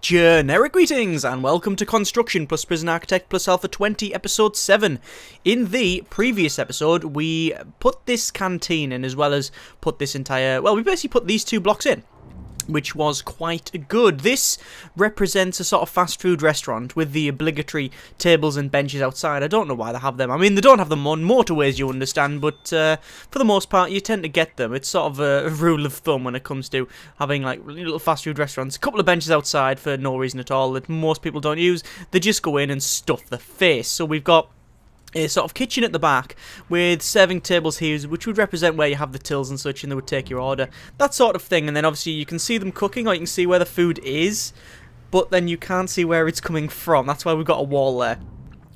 Generic greetings and welcome to Construction plus Prison Architect plus Alpha 20 episode 7. In the previous episode we put this canteen in as well as put this entire, well, we basically put these two blocks in, which was quite good. This represents a sort of fast food restaurant with the obligatory tables and benches outside. I don't know why they have them. I mean, they don't have them on motorways, you understand, but for the most part, you tend to get them. It's sort of a rule of thumb when it comes to having, like, little fast food restaurants. A couple of benches outside for no reason at all that most people don't use. They just go in and stuff the face. So we've got a sort of kitchen at the back with serving tables here, which would represent where you have the tills and such, and they would take your order, that sort of thing. And then obviously you can see them cooking, or you can see where the food is, but then you can't see where it's coming from. That's why we've got a wall there.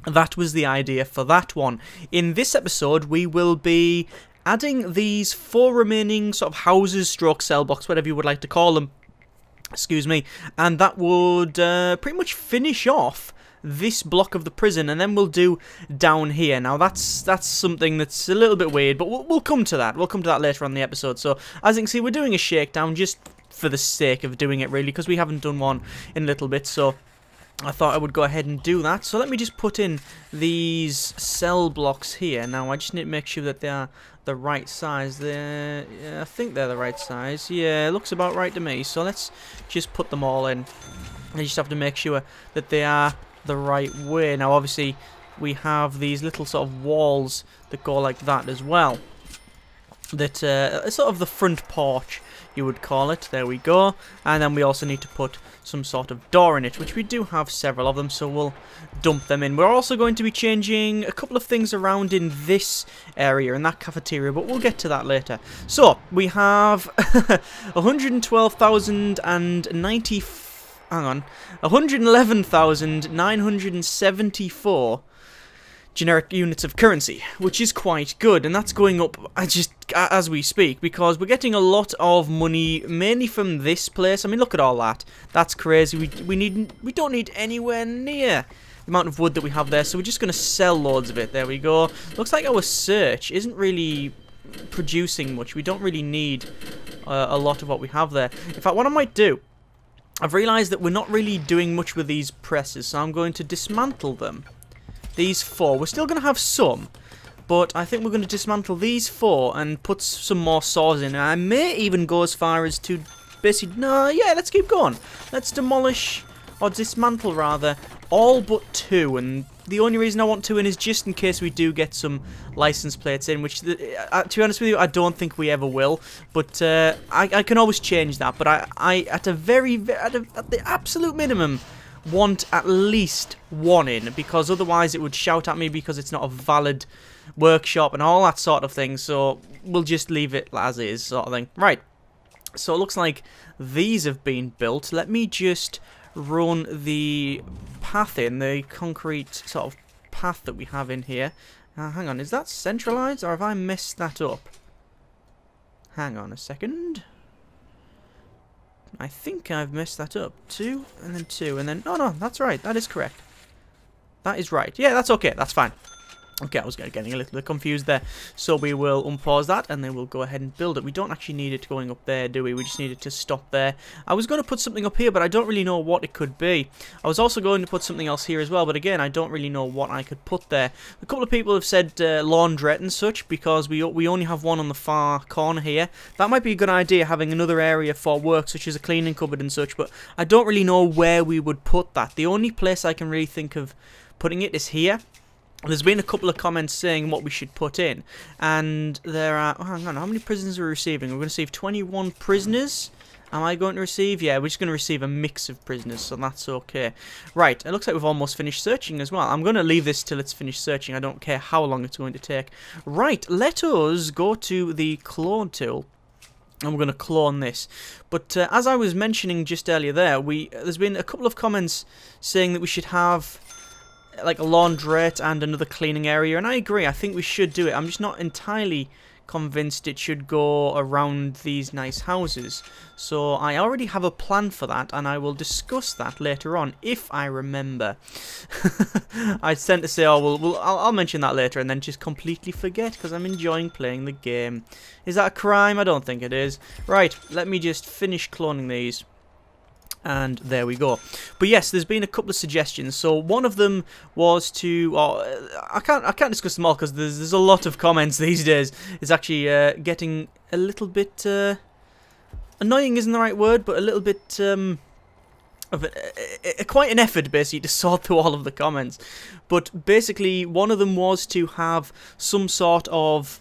That was the idea for that one. In this episode we will be adding these 4 remaining sort of houses stroke cell blocks, whatever you would like to call them, excuse me, and that would pretty much finish off this block of the prison, and then we'll do down here. Now that's something that's a little bit weird, but we'll come to that. We'll come to that later on in the episode. So as you can see, we're doing a shakedown just for the sake of doing it, really, because we haven't done one in a little bit. So I thought I would go ahead and do that. So let me just put in these cell blocks here. Now I just need to make sure that they are the right size. Yeah, I think they're the right size. Yeah, it looks about right to me. So let's just put them all in. I just have to make sure that they are the right way. Now obviously we have these little sort of walls that go like that as well, that sort of the front porch you would call it. There we go. And then we also need to put some sort of door in it, which we do have several of them, so we'll dump them in. We're also going to be changing a couple of things around in this area, in that cafeteria, but we'll get to that later. So we have 112,090 hang on, 111,974 generic units of currency, which is quite good, and that's going up as we speak, because we're getting a lot of money mainly from this place. I mean, look at all that. That's crazy. We don't need anywhere near the amount of wood that we have there, so we're just going to sell loads of it. There we go. Looks like our search isn't really producing much. We don't really need a lot of what we have there. In fact, what I might do, I've realised that we're not really doing much with these presses, so I'm going to dismantle them. These 4. We're still going to have some, but I think we're going to dismantle these 4 and put some more saws in. And I may even go as far as to basically... No, yeah, let's keep going. Let's demolish, or dismantle rather, all but 2. And the only reason I want 2 in is just in case we do get some license plates in, which, to be honest with you, I don't think we ever will. But I can always change that. But I at the absolute minimum, want at least 1 in, because otherwise it would shout at me because it's not a valid workshop and all that sort of thing. So we'll just leave it as is, sort of thing. Right. So it looks like these have been built. Let me just run the path in, the concrete sort of path that we have in here. Hang on, is that centralized or have I messed that up? Hang on a second. I think I've messed that up. 2 and then 2 and then... No, that's right. That is correct. That is right. Yeah, that's okay. That's fine. Okay, I was getting a little bit confused there. So we will unpause that and then we'll go ahead and build it. We don't actually need it going up there, do we? We just need it to stop there. I was going to put something up here, but I don't really know what it could be. I was also going to put something else here as well, but again, I don't really know what I could put there. A couple of people have said laundrette and such, because we only have one on the far corner here. That might be a good idea, having another area for work, such as a cleaning cupboard and such, but I don't really know where we would put that. The only place I can really think of putting it is here. There's been a couple of comments saying what we should put in, and there are... Oh, hang on, how many prisoners are we receiving? We're going to receive 21 prisoners. Am I going to receive? Yeah, we're just going to receive a mix of prisoners, so that's okay. Right, it looks like we've almost finished searching as well. I'm going to leave this till it's finished searching. I don't care how long it's going to take. Right, let us go to the clone tool, and we're going to clone this. But as I was mentioning just earlier there, there's been a couple of comments saying that we should have like a laundrette and another cleaning area, and I agree. I think we should do it. I'm just not entirely convinced it should go around these nice houses. So I already have a plan for that, and I will discuss that later on if I remember. I tend to say, oh, I'll mention that later, and then just completely forget because I'm enjoying playing the game. Is that a crime? I don't think it is. Right, let me just finish cloning these. And there we go. But yes, there's been a couple of suggestions. So one of them was to, I can't discuss them all because there's a lot of comments these days. It's actually getting a little bit annoying, isn't the right word, but a little bit of quite an effort basically to sort through all of the comments. But basically, one of them was to have some sort of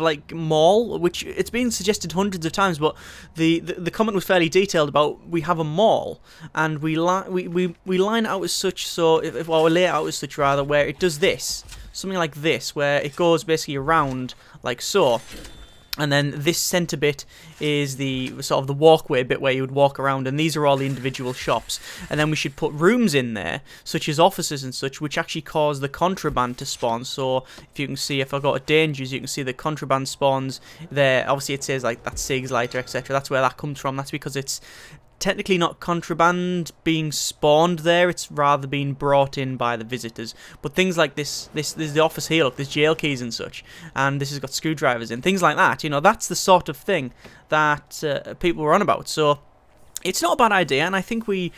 like mall, which it's been suggested hundreds of times, but the comment was fairly detailed about we have a mall and we line it out as such, so or we lay it out as such rather, where it does this, something like this, where it goes basically around like so. And then this centre bit is the sort of the walkway bit where you would walk around, and these are all the individual shops. And then we should put rooms in there, such as offices and such, which actually cause the contraband to spawn. So if you can see, if I go to dangers, you can see the contraband spawns there. Obviously it says like that SIGs lighter, etc. That's where that comes from. That's because it's technically not contraband being spawned there, it's rather being brought in by the visitors. But things like this is the office here, look, there's jail keys and such, and this has got screwdrivers in, things like that, you know, that's the sort of thing that people were on about. So it's not a bad idea, and I think we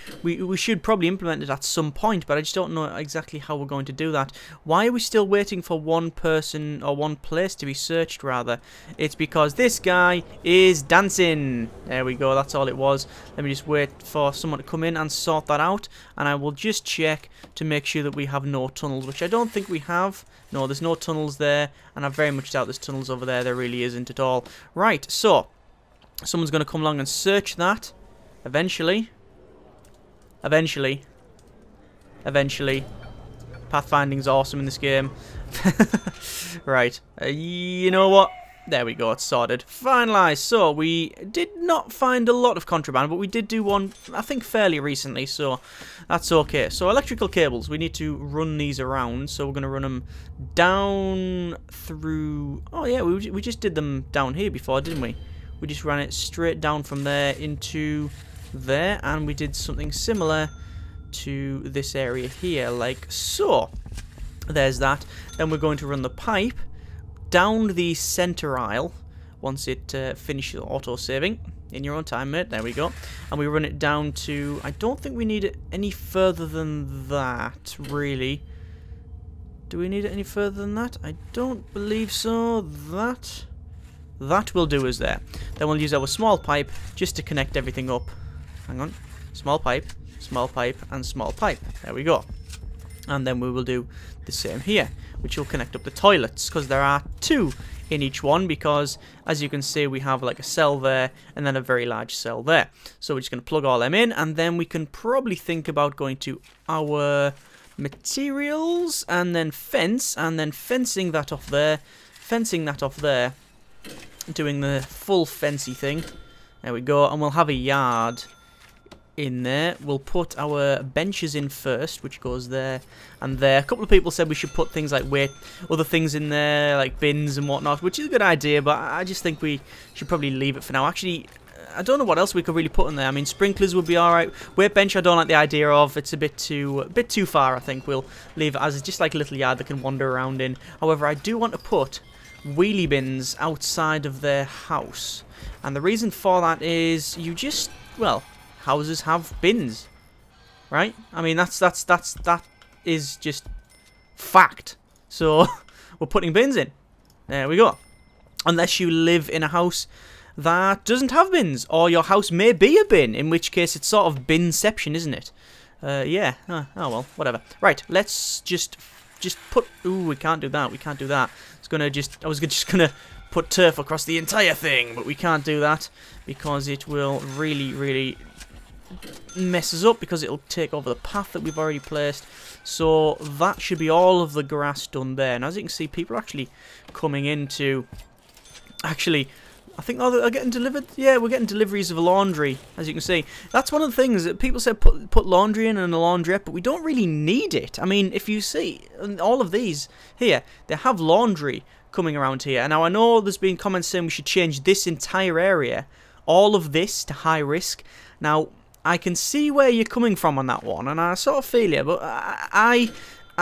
should probably implement it at some point, but I just don't know exactly how we're going to do that. Why are we still waiting for one person, or one place to be searched, rather? It's because this guy is dancing. There we go, that's all it was. Let me just wait for someone to come in and sort that out, and I will just check to make sure that we have no tunnels, which I don't think we have. No, there's no tunnels there, and I very much doubt there's tunnels over there. There really isn't at all. Right, so someone's going to come along and search that. Eventually. Pathfinding's awesome in this game. Right. You know what? There we go, it's sorted. Finalised. So, we did not find a lot of contraband, but we did do one, I think, fairly recently, so that's okay. So, electrical cables, we need to run these around, so we're going to run them down through... Oh, yeah, we just did them down here before, didn't we? We just ran it straight down from there into there, and we did something similar to this area here, like so. There's that. Then we're going to run the pipe down the center aisle once it finishes auto-saving in your own time, mate. There we go. And we run it down to... I don't think we need it any further than that, really. Do we need it any further than that? I don't believe so. That will do us there. Then we'll use our small pipe just to connect everything up. Hang on. Small pipe, and small pipe. There we go. And then we will do the same here, which will connect up the toilets, because there are two in each one, because as you can see we have like a cell there and then a very large cell there. So we're just going to plug all them in, and then we can probably think about going to our materials and then fence, and then fencing that off there, doing the full fancy thing. There we go, and we'll have a yard in there. We'll put our benches in first, which goes there and there. A couple of people said we should put things like other things in there, like bins and whatnot, which is a good idea, but I just think we should probably leave it for now. Actually, I don't know what else we could really put in there. I mean, sprinklers would be alright. Weight bench I don't like the idea of. It's a bit too far, I think. We'll leave it as just like a little yard that can wander around in. However, I do want to put wheelie bins outside of their house, and the reason for that is well, houses have bins, right? I mean, that is just fact. So we're putting bins in. There we go. Unless you live in a house that doesn't have bins, or your house may be a bin, in which case it's sort of binception, isn't it? Yeah. Oh well, whatever. Right. Let's just put. Ooh, we can't do that. We can't do that. I was just gonna put turf across the entire thing, but we can't do that because it will really mess us up, because it'll take over the path that we've already placed. So that should be all of the grass done there. And as you can see, people are actually coming into... Actually, I think they're getting delivered. Yeah, we're getting deliveries of laundry, as you can see. That's one of the things that people said put laundry in a laundrette, but we don't really need it. I mean, if you see all of these here, they have laundry coming around here. And now I know there's been comments saying we should change this entire area, all of this, to high risk. Now, I can see where you're coming from on that one, and I sort of feel you, but I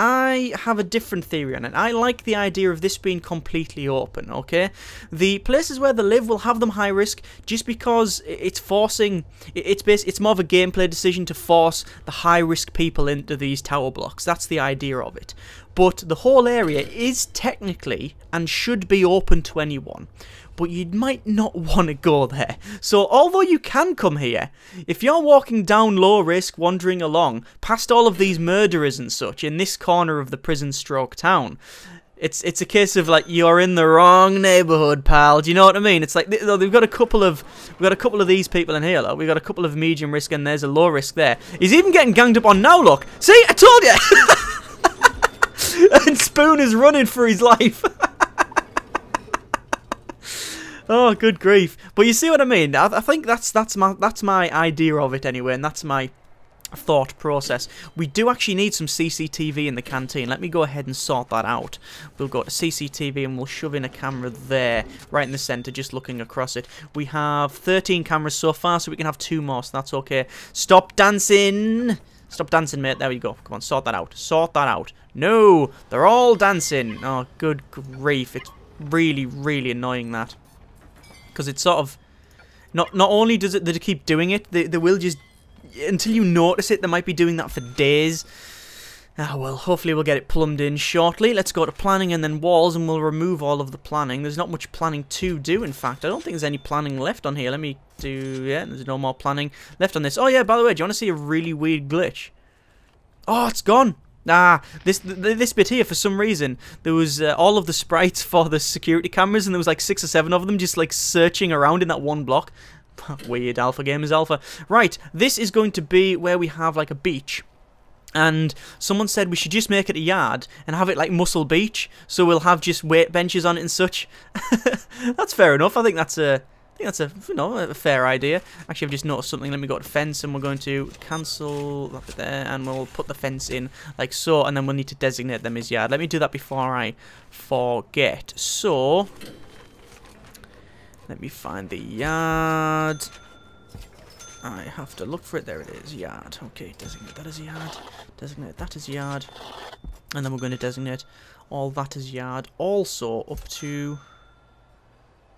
I have a different theory on it. I like the idea of this being completely open, okay? The places where they live will have them high risk just because it's forcing... It's more of a gameplay decision to force the high risk people into these tower blocks. That's the idea of it. But the whole area is technically and should be open to anyone. But you might not want to go there. So although you can come here, if you're walking down low risk, wandering along, past all of these murderers and such, in this corner of the prison stroke town, it's a case of like, you're in the wrong neighborhood, pal. Do you know what I mean? It's like, we've got a couple of these people in here, look. We've got a couple of medium risk and there's a low risk there. He's even getting ganged up on now, look. See, I told you! And Spoon is running for his life. Oh, good grief. But you see what I mean? I think that's my idea of it anyway, and that's my thought process. We do actually need some CCTV in the canteen. Let me go ahead and sort that out. We'll go to CCTV and we'll shove in a camera there, right in the centre, just looking across it. We have 13 cameras so far, so we can have 2 more, so that's okay. Stop dancing! Stop dancing, mate. There we go. Come on, sort that out. Sort that out. No! They're all dancing! Oh, good grief. It's really, really annoying, that. Because it's sort of... Not only does it they keep doing it, they will just... Until you notice it, they might be doing that for days. Ah, well, hopefully we'll get it plumbed in shortly. Let's go to planning and then walls, and we'll remove all of the planning. There's not much planning to do, in fact. I don't think there's any planning left on here. Let me do... Yeah, there's no more planning left on this. Oh, yeah, by the way, do you want to see a really weird glitch? Oh, it's gone! Ah, this bit here, for some reason, there was all of the sprites for the security cameras, and there was like 6 or 7 of them just like searching around in that one block. Weird, Alpha Gamers Alpha. Right, this is going to be where we have like a beach. And someone said we should just make it a yard and have it like Muscle Beach, so we'll have just weight benches on it and such. That's fair enough. I think that's a a fair idea. Actually, I've just noticed something. Let me go to fence, and we're going to cancel that bit there, and we'll put the fence in like so, and then we'll need to designate them as yard. Let me do that before I forget. So, let me find the yard. I have to look for it. There it is, yard. Okay, designate that as yard. Designate that as yard. And then we're going to designate all that as yard. Also, up to...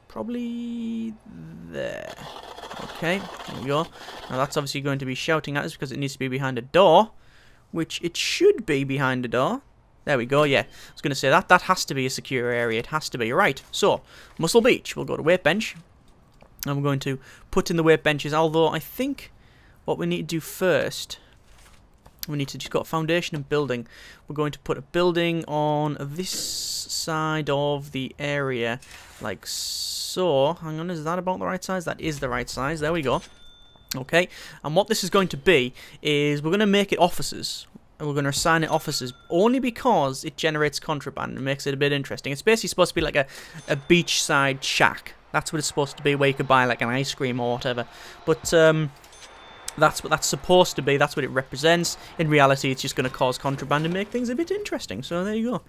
probably there. Okay, there we go. Now that's obviously going to be shouting at us because it needs to be behind a door, which it should be behind a door. There we go, yeah. I was going to say that has to be a secure area. It has to be. Right, so, Muscle Beach. We'll go to weight bench. And we're going to put in the weight benches, although I think what we need to do first, we need to just got foundation and building. We're going to put a building on this side of the area, like so. Hang on, is that about the right size? That is the right size. There we go. Okay, and what this is going to be is we're going to make it offices. And we're going to assign it offices only because it generates contraband and makes it a bit interesting. It's basically supposed to be like a beachside shack. That's what it's supposed to be, where you could buy like an ice cream or whatever. But that's what that's supposed to be. That's what it represents. In reality, it's just going to cause contraband and make things a bit interesting. So there you go.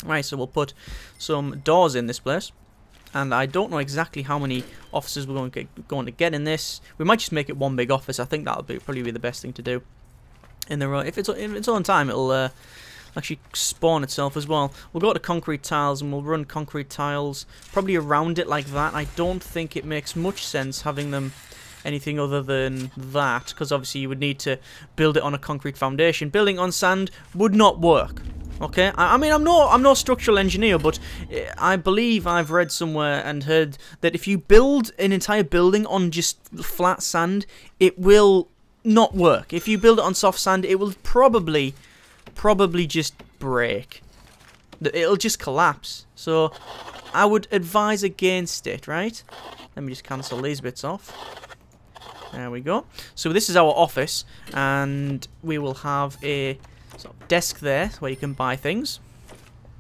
Right, so we'll put some doors in this place. And I don't know exactly how many offices we're going to get in this. We might just make it one big office. I think that'll probably be the best thing to do. If it's on time, it'll actually spawn itself as well. We'll go to concrete tiles and we'll run concrete tiles probably around it like that. I don't think it makes much sense having them anything other than that, because obviously you would need to build it on a concrete foundation. Building on sand would not work. Okay, I mean, I'm no structural engineer, but I believe I've read somewhere and heard that if you build an entire building on just flat sand, it will not work. If you build it on soft sand, it will probably just break. It'll just collapse. So I would advise against it, right? Let me just cancel these bits off. There we go. So this is our office, and we will have a sort of desk there where you can buy things.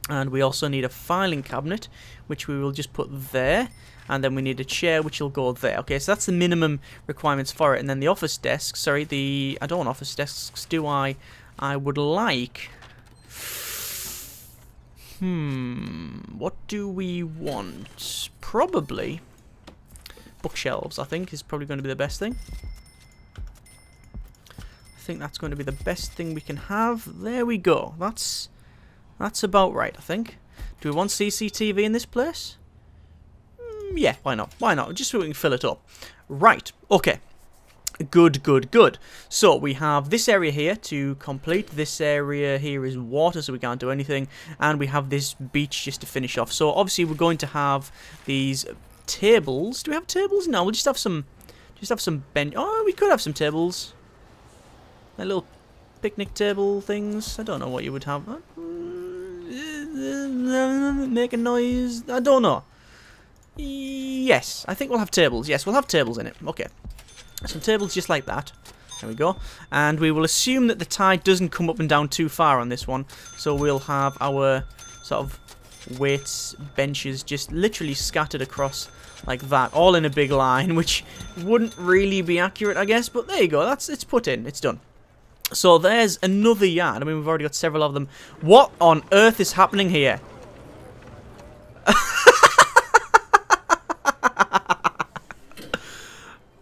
And we also need a filing cabinet, which we will just put there. And then we need a chair, which will go there. Okay, so that's the minimum requirements for it. And then the office desk, sorry, I don't want office desks, do I? I would like... what do we want? Probably bookshelves, I think, is probably going to be the best thing. I think that's going to be the best thing we can have. There we go. That's about right, I think. Do we want CCTV in this place? Yeah, why not? Why not? Just so we can fill it up. Right, okay. Good, good, good. So, we have this area here to complete. This area here is water, so we can't do anything. And we have this beach just to finish off. So, obviously, we're going to have these tables. Do we have tables? No, we'll just have some bench. Oh, we could have some tables. Like little picnic table things. I don't know what you would have. Make a noise. I don't know. Yes, I think we'll have tables. Yes, we'll have tables in it. Okay. Some tables just like that. There we go. And we will assume that the tide doesn't come up and down too far on this one. So we'll have our sort of weights, benches just literally scattered across like that. All in a big line, which wouldn't really be accurate, I guess. But there you go. It's put in. It's done. So there's another yard. I mean, we've already got several of them. What on earth is happening here?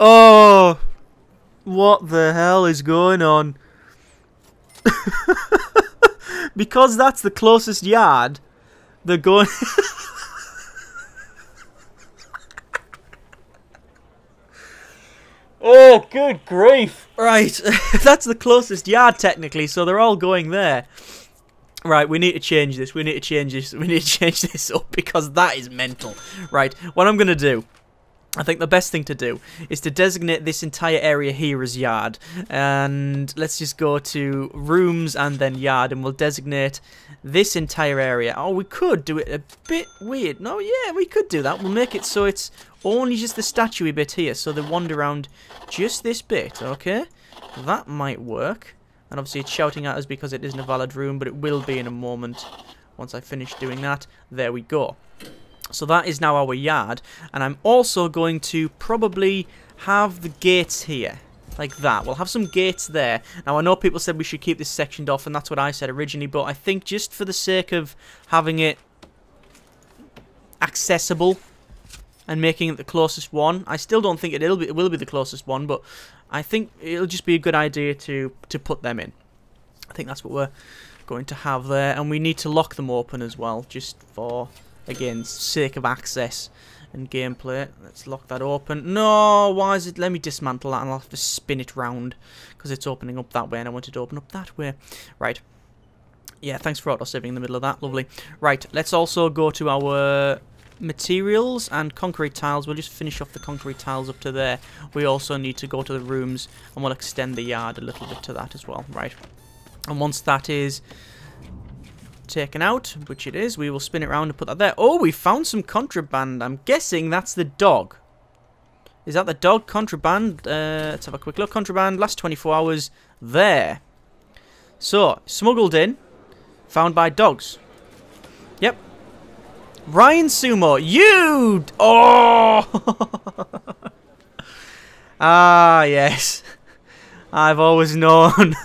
Oh, what the hell is going on? Because that's the closest yard, they're going... Oh, good grief. Right, that's the closest yard technically, so they're all going there. Right, we need to change this, we need to change this up because that is mental. Right, what I'm going to do, I think the best thing to do is to designate this entire area here as yard. And let's just go to rooms and then yard, and we'll designate this entire area. Oh, we could do it a bit weird. No, yeah, we could do that. We'll make it so it's only just the statue-y bit here, so they wander around just this bit, okay? That might work. And obviously it's shouting at us because it isn't a valid room, but it will be in a moment once I finish doing that. There we go. So that is now our yard, and I'm also going to probably have the gates here, like that. We'll have some gates there. Now, I know people said we should keep this sectioned off, and that's what I said originally, but I think just for the sake of having it accessible and making it the closest one, I still don't think it will be the closest one, but I think it'll just be a good idea to put them in. I think that's what we're going to have there, and we need to lock them open as well, just for... again, sake of access and gameplay. Let's lock that open. No, why is it? Let me dismantle that and I'll have to spin it round because it's opening up that way and I wanted to open up that way. Right. Yeah, thanks for auto-saving in the middle of that. Lovely. Right, let's also go to our materials and concrete tiles. We'll just finish off the concrete tiles up to there. We also need to go to the rooms and we'll extend the yard a little bit to that as well. Right. And once that is... taken out, which it is, we will spin it around and put that there. Oh, we found some contraband. I'm guessing that's the dog. Is that the dog? Contraband? Let's have a quick look. Contraband, last 24 hours. There. So, smuggled in. Found by dogs. Yep. Ryan Sumo. You! Oh! Ah, yes. I've always known.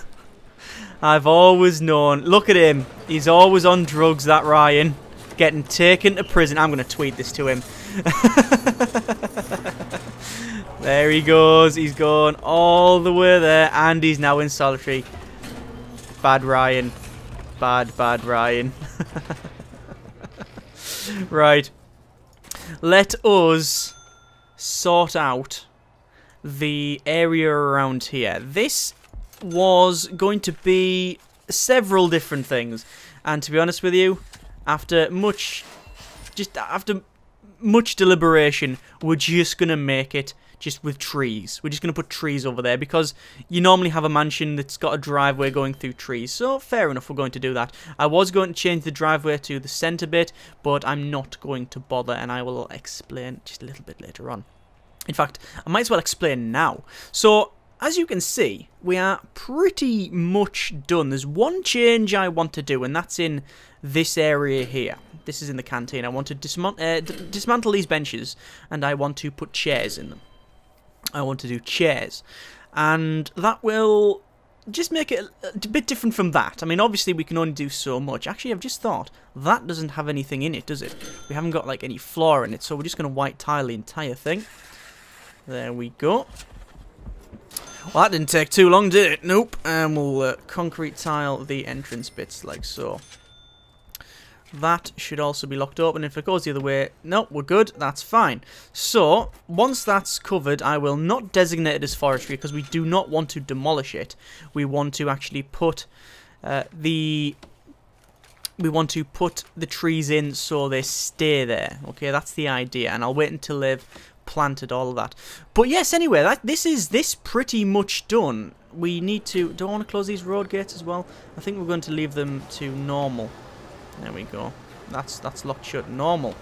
I've always known. Look at him. He's always on drugs, that Ryan. Getting taken to prison. I'm going to tweet this to him. There he goes. He's gone all the way there. And he's now in solitary. Bad Ryan. Bad, bad Ryan. Right. Let us sort out the area around here. This was going to be several different things, and to be honest with you, after much deliberation, we're just gonna make it just with trees. We're just gonna put trees over there because you normally have a mansion that's got a driveway going through trees, so fair enough, we're going to do that. I was going to change the driveway to the center bit, but I'm not going to bother, and I will explain just a little bit later on. In fact, I might as well explain now. So as you can see, we are pretty much done. There's one change I want to do, and that's in this area here. This is in the canteen. I want to dismantle these benches, and I want to put chairs in them. I want to do chairs. And that will just make it a bit different from that. I mean, obviously, we can only do so much. Actually, I've just thought, that doesn't have anything in it, does it? We haven't got, like, any floor in it, so we're just going to white tile the entire thing. There we go. Well, that didn't take too long, did it? Nope. And we'll concrete tile the entrance bits like so. That should also be locked open. If it goes the other way, nope, we're good. That's fine. So, once that's covered, I will not designate it as forestry because we do not want to demolish it. We want to actually put the trees in so they stay there. Okay, that's the idea. And I'll wait until they've planted all of that. But yes, anyway, this pretty much done. We need to... Do I want to close these road gates as well? I think we're going to leave them to normal. There we go. That's locked shut. Normal.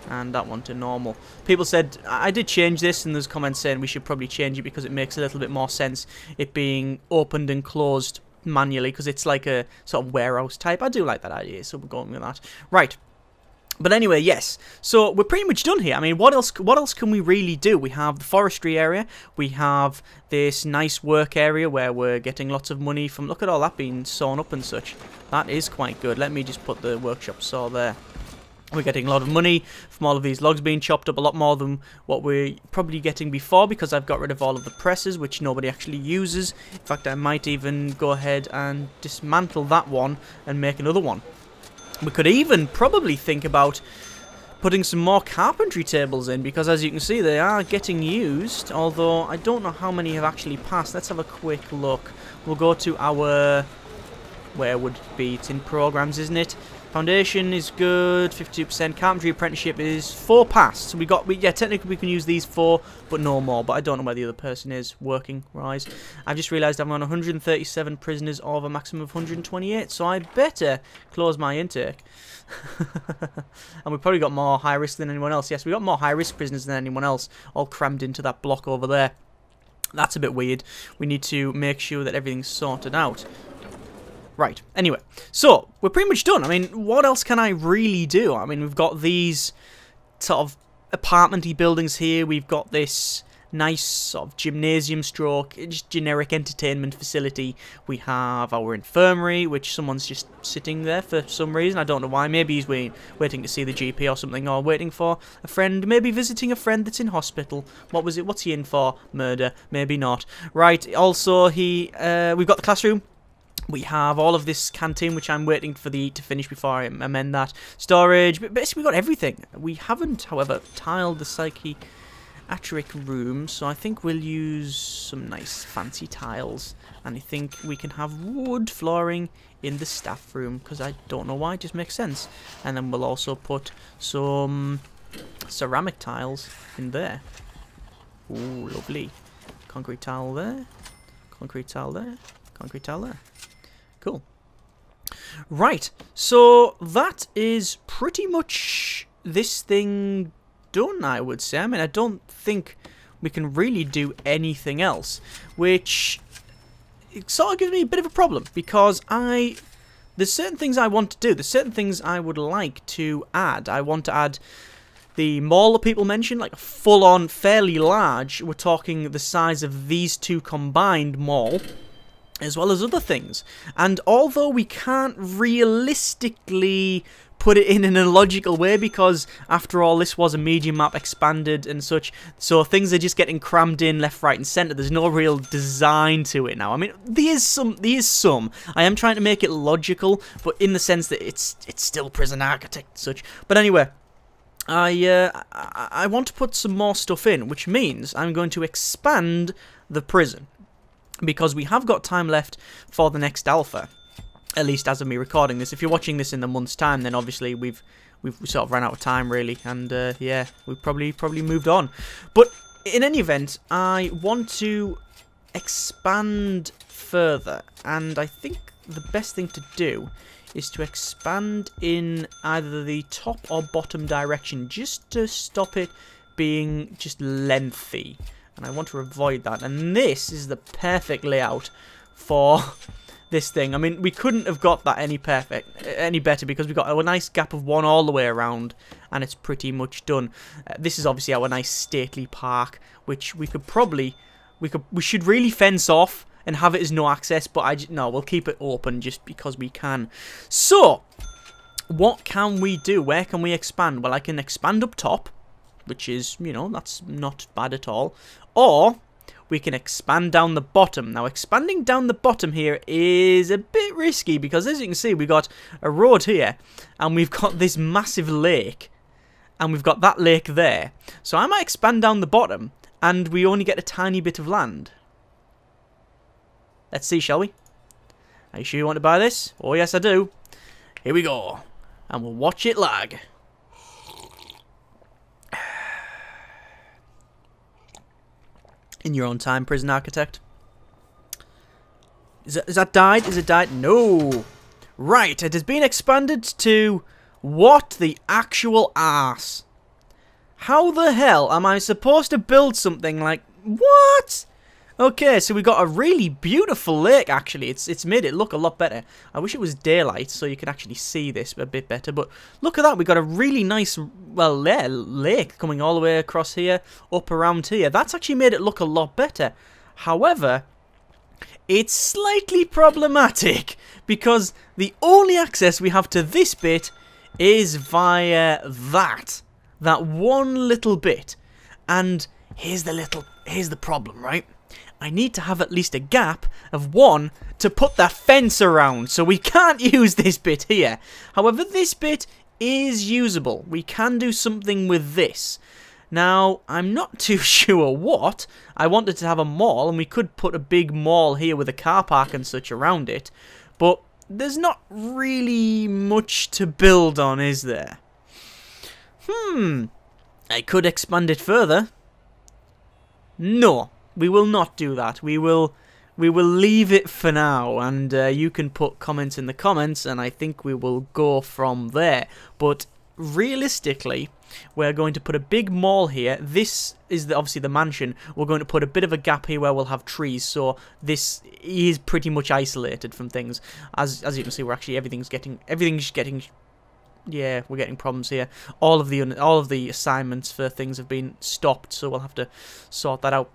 And that one to normal. People said, I did change this, and there's comments saying we should probably change it because it makes a little bit more sense, it being opened and closed manually, because it's like a sort of warehouse type. I do like that idea, so we're going with that. Right. But anyway, yes. So we're pretty much done here. I mean, what else can we really do? We have the forestry area. We have this nice work area where we're getting lots of money from... Look at all that being sawn up and such. That is quite good. Let me just put the workshop saw there. We're getting a lot of money from all of these logs being chopped up, a lot more than what we're probably getting before, because I've got rid of all of the presses, which nobody actually uses. In fact, I might even go ahead and dismantle that one and make another one. We could even probably think about putting some more carpentry tables in, because as you can see, they are getting used, although I don't know how many have actually passed. Let's have a quick look. We'll go to our... Where would it be? It's in programs, isn't it? Foundation is good, 52%. Carpentry apprenticeship is 4 passed. So yeah, technically we can use these 4, but no more. But I don't know where the other person is working-wise. I've just realised I'm on 137 prisoners of a maximum of 128, so I better close my intake. And we've probably got more high-risk than anyone else. Yes, we've got more high-risk prisoners than anyone else, all crammed into that block over there. That's a bit weird. We need to make sure that everything's sorted out. Right, anyway, so we're pretty much done. I mean, what else can I really do? I mean, we've got these sort of apartment-y buildings here. We've got this nice sort of gymnasium stroke, just generic entertainment facility. We have our infirmary, which someone's just sitting there for some reason. I don't know why. Maybe he's waiting to see the GP or something, or waiting for a friend, maybe visiting a friend that's in hospital. What was it? What's he in for? Murder. Maybe not. Right, also, we've got the classroom. We have all of this canteen, which I'm waiting for the to finish before I amend that. Storage, but basically we've got everything. We haven't, however, tiled the psychiatric room, so I think we'll use some nice fancy tiles. And I think we can have wood flooring in the staff room, because I don't know why, it just makes sense. And then we'll also put some ceramic tiles in there. Ooh, lovely. Concrete tile there. Concrete tile there. Concrete tile there. Cool. Right, so that is pretty much this thing done, I would say. I mean, I don't think we can really do anything else, which it sort of gives me a bit of a problem, because there's certain things I want to do, there's certain things I would like to add. I want to add the mall that people mentioned, like a full-on, fairly large, we're talking the size of these two combined mall, as well as other things. And although we can't realistically put it in a logical way, because after all this was a medium map expanded and such, so things are just getting crammed in left, right and centre. There's no real design to it now. I mean, there is some. I am trying to make it logical, but in the sense that it's still prison architect and such. But anyway, I want to put some more stuff in, which means I'm going to expand the prison, because we have got time left for the next alpha, at least as of me recording this. If you're watching this in a month's time, then obviously we've sort of run out of time, really, and yeah, we've probably moved on. But in any event, I want to expand further, and I think the best thing to do is to expand in either the top or bottom direction, just to stop it being just lengthy. And I want to avoid that. And this is the perfect layout for this thing. I mean, we couldn't have got that any better, because we've got a nice gap of one all the way around, and it's pretty much done. This is obviously our nice stately park, which we should really fence off and have it as no access, but no, we'll keep it open just because we can. So, what can we do? Where can we expand? Well, I can expand up top, which is, you know, that's not bad at all. Or we can expand down the bottom. Now, expanding down the bottom here is a bit risky because, as you can see, we've got a road here, and we've got this massive lake, and we've got that lake there. So I might expand down the bottom, and we only get a tiny bit of land. Let's see, shall we? Are you sure you want to buy this? Oh, yes, I do. Here we go. And we'll watch it lag. In your own time, prison architect. Is that died? Is it died? No. Right, it has been expanded to... What the actual arse? How the hell am I supposed to build something like... What? Okay, so we got a really beautiful lake, actually. It's made it look a lot better. I wish it was daylight so you could actually see this a bit better. But look at that. We got a really nice, well, lake coming all the way across here, up around here. That's actually made it look a lot better. However, it's slightly problematic because the only access we have to this bit is via that one little bit. And here's the problem, right? I need to have at least a gap of 1 to put the fence around, so we can't use this bit here. However, this bit is usable. We can do something with this. Now, I'm not too sure what. I wanted to have a mall, and we could put a big mall here with a car park and such around it, but there's not really much to build on, is there? I could expand it further. No. We will not do that. We will leave it for now, and you can put comments in the comments, and I think we will go from there. But realistically, we're going to put a big mall here. This is obviously the mansion. We're going to put a bit of a gap here where we'll have trees, so this is pretty much isolated from things. As you can see, we're actually everything's getting. Yeah, we're getting problems here. All of the assignments for things have been stopped, so we'll have to sort that out.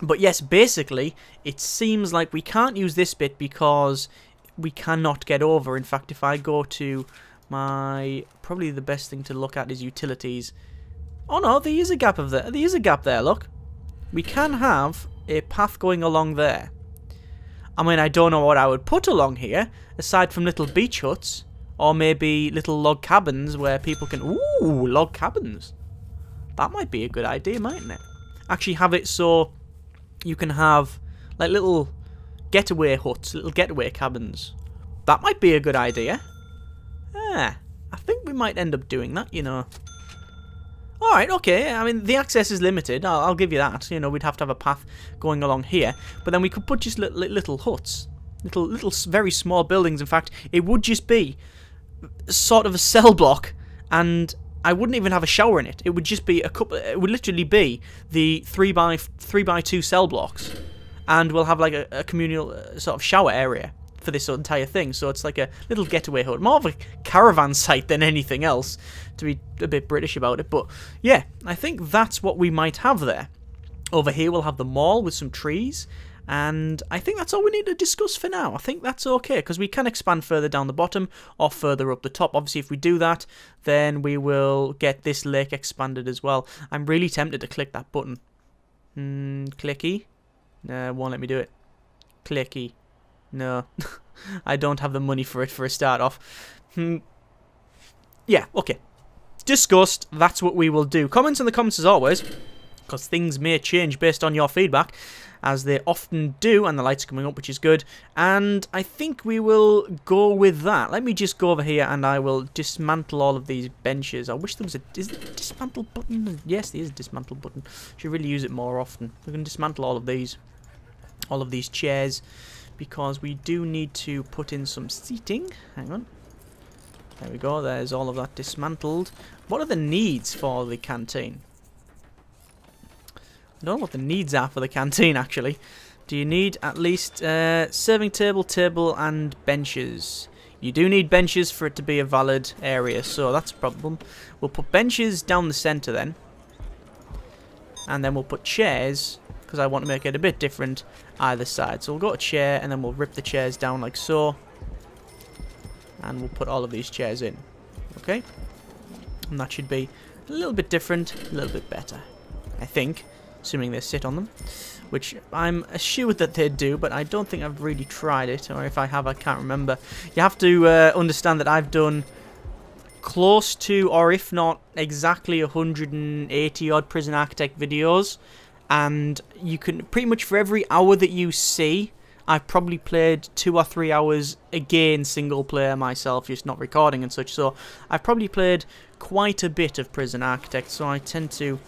But yes, basically, it seems like we can't use this bit because we cannot get over. In fact, if I go to my... Probably the best thing to look at is utilities. Oh no, there is a gap of there. There is a gap there, look. We can have a path going along there. I mean, I don't know what I would put along here, aside from little beach huts. Or maybe little log cabins where people can... Ooh, log cabins. That might be a good idea, mightn't it? Actually have it so... You can have, like, little getaway huts, little getaway cabins. That might be a good idea. I think we might end up doing that, you know. Alright, okay, I mean, the access is limited, I'll give you that. You know, we'd have to have a path going along here. But then we could put just little huts. Little, very small buildings. In fact, it would just be sort of a cell block, and... I wouldn't even have a shower in it. It would just be a couple. It would literally be the 3x2 cell blocks, and we'll have like a communal sort of shower area for this entire thing. So it's like a little getaway hut, more of a caravan site than anything else. To be a bit British about it, but yeah, I think that's what we might have there. Over here, we'll have the mall with some trees. And I think that's all we need to discuss for now. I think that's okay, because we can expand further down the bottom or further up the top. Obviously, if we do that, then we will get this lake expanded as well. I'm really tempted to click that button. Clicky? No, it won't let me do it. Clicky. No. I don't have the money for it for a start off. Yeah, okay. Discussed. That's what we will do. Comments in the comments as always, because things may change based on your feedback, as they often do, and the light's coming up, which is good. And I think we will go with that. Let me just go over here and I will dismantle all of these benches. I wish there was is there a dismantle button? Yes, there is a dismantle button. Should really use it more often. We're going to dismantle all of these chairs, because we do need to put in some seating. Hang on. There we go. There's all of that dismantled. What are the needs for the canteen? I don't know what the needs are for the canteen, actually. Do you need at least serving table, and benches? You do need benches for it to be a valid area, so that's a problem. We'll put benches down the centre then. And then we'll put chairs, because I want to make it a bit different either side. So we'll go to chair, and then we'll rip the chairs down like so. And we'll put all of these chairs in. Okay? And that should be a little bit different, a little bit better, I think. assuming they sit on them, which I'm assured that they do, but I don't think I've really tried it, or if I have, I can't remember. You have to understand that I've done close to, or if not exactly, 180 odd Prison Architect videos, and you can pretty much, for every hour that you see, I've probably played 2 or 3 hours again single player myself, just not recording and such. So I've probably played quite a bit of Prison Architect, so I tend to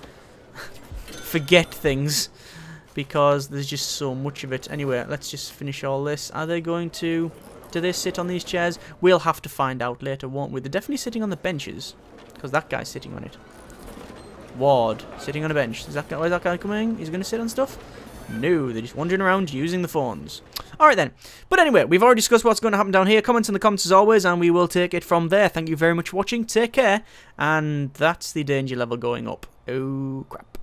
forget things because there's just so much of it. Anyway, let's just finish all this. Are they going to... do they sit on these chairs? We'll have to find out later, won't we? They're definitely sitting on the benches, because that guy's sitting on it. Ward, sitting on a bench. Is that guy, where's that guy coming? He's going to sit on stuff? No, they're just wandering around using the phones. Alright then. But anyway, we've already discussed what's going to happen down here. Comments in the comments as always, and we will take it from there. Thank you very much for watching. Take care. And that's the danger level going up. Oh, crap.